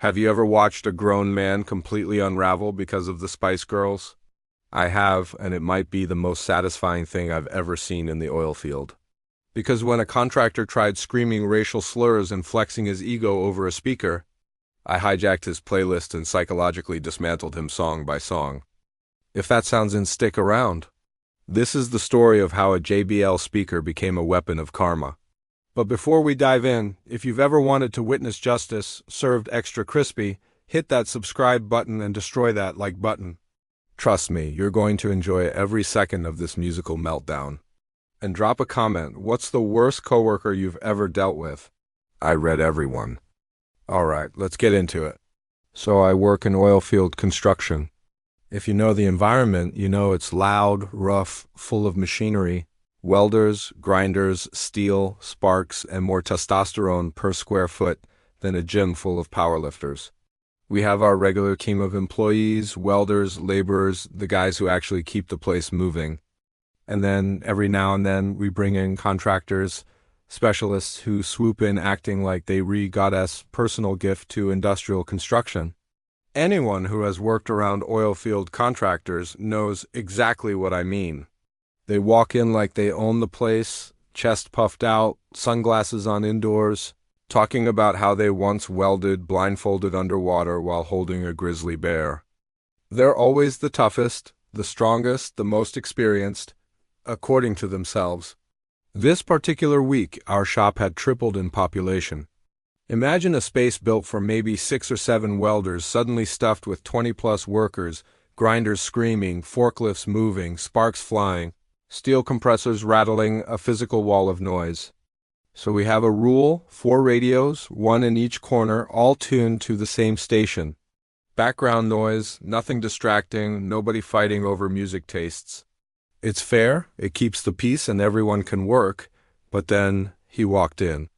Have you ever watched a grown man completely unravel because of the Spice Girls? I have, and it might be the most satisfying thing I've ever seen in the oil field. Because when a contractor tried screaming racial slurs and flexing his ego over a speaker, I hijacked his playlist and psychologically dismantled him song by song. If that sounds in, stick around. This is the story of how a JBL speaker became a weapon of karma. But before we dive in, if you've ever wanted to witness justice served extra crispy, hit that subscribe button and destroy that like button. Trust me, you're going to enjoy every second of this musical meltdown. And drop a comment. What's the worst coworker you've ever dealt with? I read everyone. Alright, let's get into it. So I work in oilfield construction. If you know the environment, you know it's loud, rough, full of machinery. Welders, grinders, steel, sparks, and more testosterone per square foot than a gym full of powerlifters. We have our regular team of employees, welders, laborers, the guys who actually keep the place moving. And then every now and then we bring in contractors, specialists who swoop in acting like they got us personal gift to industrial construction. Anyone who has worked around oilfield contractors knows exactly what I mean. They walk in like they own the place, chest puffed out, sunglasses on indoors, talking about how they once welded blindfolded underwater while holding a grizzly bear. They're always the toughest, the strongest, the most experienced, according to themselves. This particular week, our shop had tripled in population. Imagine a space built for maybe 6 or 7 welders suddenly stuffed with 20-plus workers, grinders screaming, forklifts moving, sparks flying, steel compressors rattling, a physical wall of noise. So we have a rule, 4 radios, 1 in each corner, all tuned to the same station. Background noise, nothing distracting, nobody fighting over music tastes. It's fair, it keeps the peace and everyone can work, but then he walked in.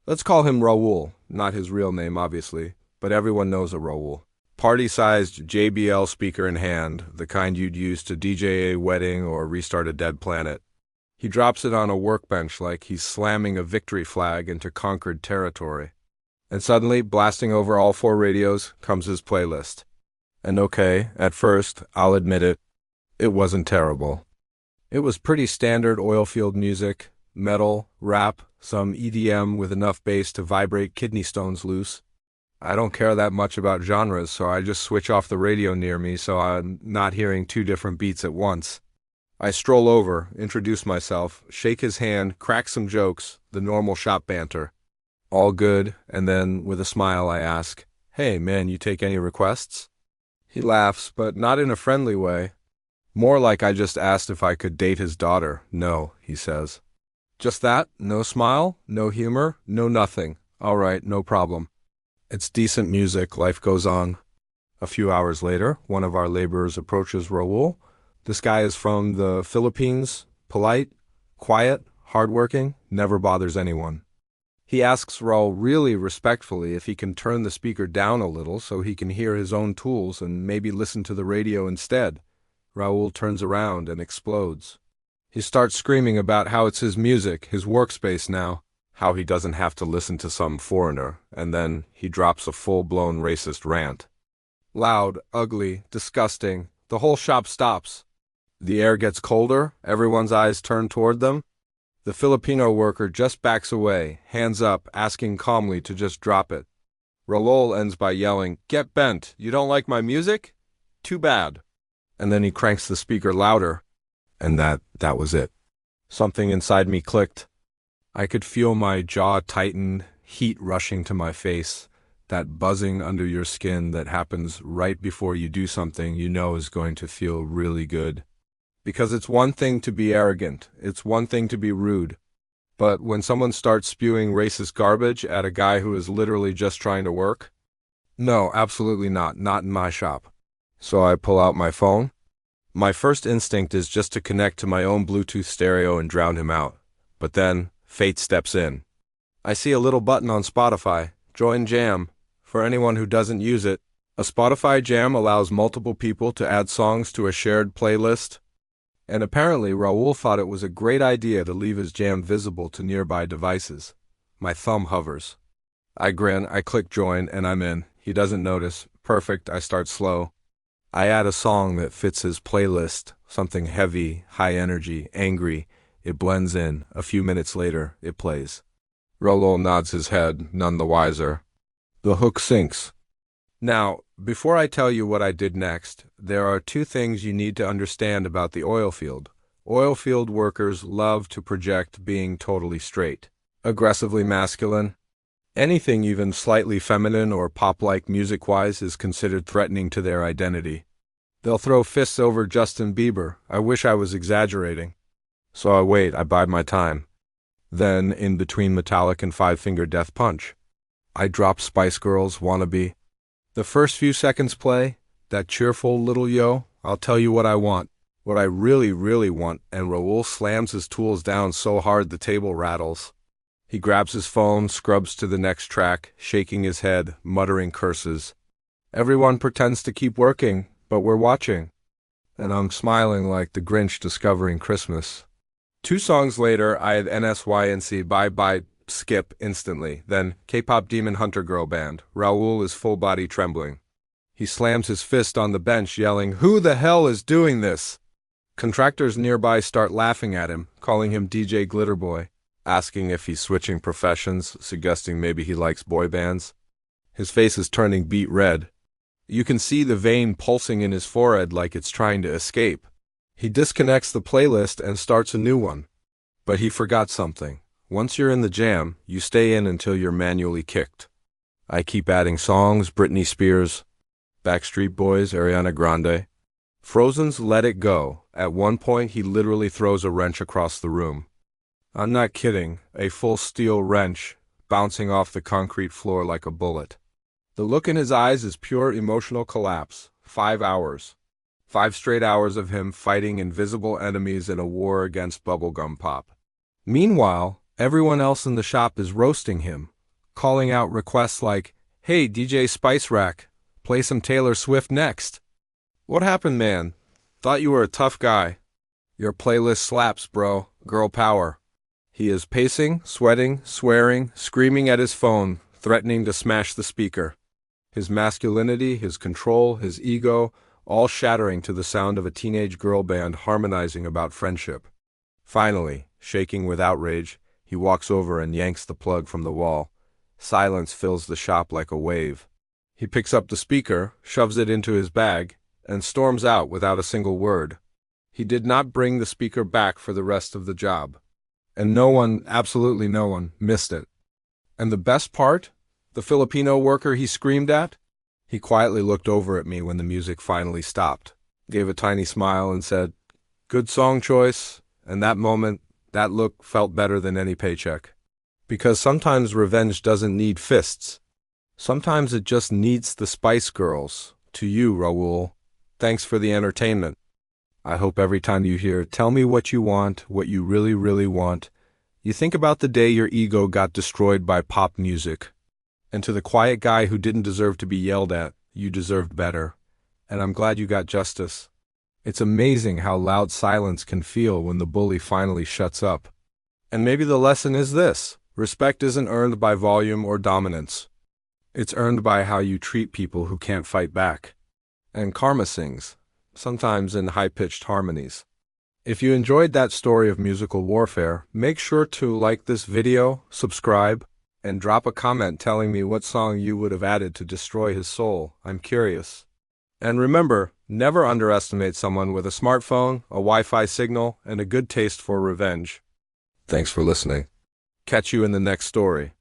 Let's call him Raul, not his real name obviously, but everyone knows a Raul. Party-sized JBL speaker in hand, the kind you'd use to DJ a wedding or restart a dead planet. He drops it on a workbench like he's slamming a victory flag into conquered territory. And suddenly, blasting over all 4 radios, comes his playlist. And okay, at first, I'll admit it, it wasn't terrible. It was pretty standard oilfield music, metal, rap, some EDM with enough bass to vibrate kidney stones loose. I don't care that much about genres, so I just switch off the radio near me so I'm not hearing 2 different beats at once. I stroll over, introduce myself, shake his hand, crack some jokes, the normal shop banter. All good, and then, with a smile, I ask, "Hey, man, you take any requests?" He laughs, but not in a friendly way. More like I just asked if I could date his daughter. "No," he says. "Just that? No smile? No humor? No nothing. All right, no problem." It's decent music, life goes on. A few hours later, one of our laborers approaches Raul. This guy is from the Philippines, polite, quiet, hardworking, never bothers anyone. He asks Raul really respectfully if he can turn the speaker down a little so he can hear his own tools and maybe listen to the radio instead. Raul turns around and explodes. He starts screaming about how it's his music, his workspace now, how he doesn't have to listen to some foreigner, and then he drops a full-blown racist rant. Loud, ugly, disgusting, the whole shop stops. The air gets colder, everyone's eyes turn toward them. The Filipino worker just backs away, hands up, asking calmly to just drop it. Raul ends by yelling, "Get bent, you don't like my music? Too bad." And then he cranks the speaker louder, and that was it. Something inside me clicked. I could feel my jaw tighten, heat rushing to my face, that buzzing under your skin that happens right before you do something you know is going to feel really good. Because it's one thing to be arrogant, it's one thing to be rude, but when someone starts spewing racist garbage at a guy who is literally just trying to work? No, absolutely not in my shop. So I pull out my phone. My first instinct is just to connect to my own Bluetooth stereo and drown him out, but then fate steps in. I see a little button on Spotify, Join Jam. For anyone who doesn't use it, a Spotify Jam allows multiple people to add songs to a shared playlist. And apparently Raul thought it was a great idea to leave his jam visible to nearby devices. My thumb hovers. I grin, I click join, and I'm in. He doesn't notice. Perfect, I start slow. I add a song that fits his playlist, something heavy, high energy, angry. It blends in. A few minutes later, it plays. Raul nods his head, none the wiser. The hook sinks. Now, before I tell you what I did next, there are two things you need to understand about the oil field. Oilfield workers love to project being totally straight, aggressively masculine. Anything even slightly feminine or pop-like music-wise is considered threatening to their identity. They'll throw fists over Justin Bieber. I wish I was exaggerating. So I wait, I bide my time. Then, in between Metallic and Five Finger Death Punch, I drop Spice Girls Wannabe. The first few seconds play, that cheerful little yo, I'll tell you what I want. What I really, really want, and Raul slams his tools down so hard the table rattles. He grabs his phone, scrubs to the next track, shaking his head, muttering curses. Everyone pretends to keep working, but we're watching. And I'm smiling like the Grinch discovering Christmas. 2 songs later, I had NSYNC Bye Bye skip instantly. Then K-pop Demon Hunter Girl Band. Raul is full body trembling. He slams his fist on the bench, yelling, "Who the hell is doing this?" Contractors nearby start laughing at him, calling him DJ Glitterboy, asking if he's switching professions, suggesting maybe he likes boy bands. His face is turning beet red. You can see the vein pulsing in his forehead like it's trying to escape. He disconnects the playlist and starts a new one. But he forgot something. Once you're in the jam, you stay in until you're manually kicked. I keep adding songs, Britney Spears, Backstreet Boys, Ariana Grande. Frozen's Let It Go. At one point, he literally throws a wrench across the room. I'm not kidding, a full steel wrench, bouncing off the concrete floor like a bullet. The look in his eyes is pure emotional collapse. 5 hours. 5 straight hours of him fighting invisible enemies in a war against bubblegum pop. Meanwhile, everyone else in the shop is roasting him, calling out requests like, "Hey, DJ Spice Rack, play some Taylor Swift next." What happened, man? Thought you were a tough guy. Your playlist slaps, bro. Girl power. He is pacing, sweating, swearing, screaming at his phone, threatening to smash the speaker. His masculinity, his control, his ego, all shattering to the sound of a teenage girl band harmonizing about friendship. Finally, shaking with outrage, he walks over and yanks the plug from the wall. Silence fills the shop like a wave. He picks up the speaker, shoves it into his bag, and storms out without a single word. He did not bring the speaker back for the rest of the job. And no one, absolutely no one, missed it. And the best part? The Filipino worker he screamed at? He quietly looked over at me when the music finally stopped, gave a tiny smile and said, "Good song choice." And that moment, that look felt better than any paycheck. Because sometimes revenge doesn't need fists. Sometimes it just needs the Spice Girls. To you, Raul. Thanks for the entertainment. I hope every time you hear, "Tell me what you want, what you really, really want," you think about the day your ego got destroyed by pop music. And to the quiet guy who didn't deserve to be yelled at, you deserved better. And I'm glad you got justice. It's amazing how loud silence can feel when the bully finally shuts up. And maybe the lesson is this: respect isn't earned by volume or dominance. It's earned by how you treat people who can't fight back. And karma sings, sometimes in high-pitched harmonies. If you enjoyed that story of musical warfare, make sure to like this video, subscribe, and drop a comment telling me what song you would have added to destroy his soul. I'm curious. And remember, never underestimate someone with a smartphone, a Wi-Fi signal, and a good taste for revenge. Thanks for listening. Catch you in the next story.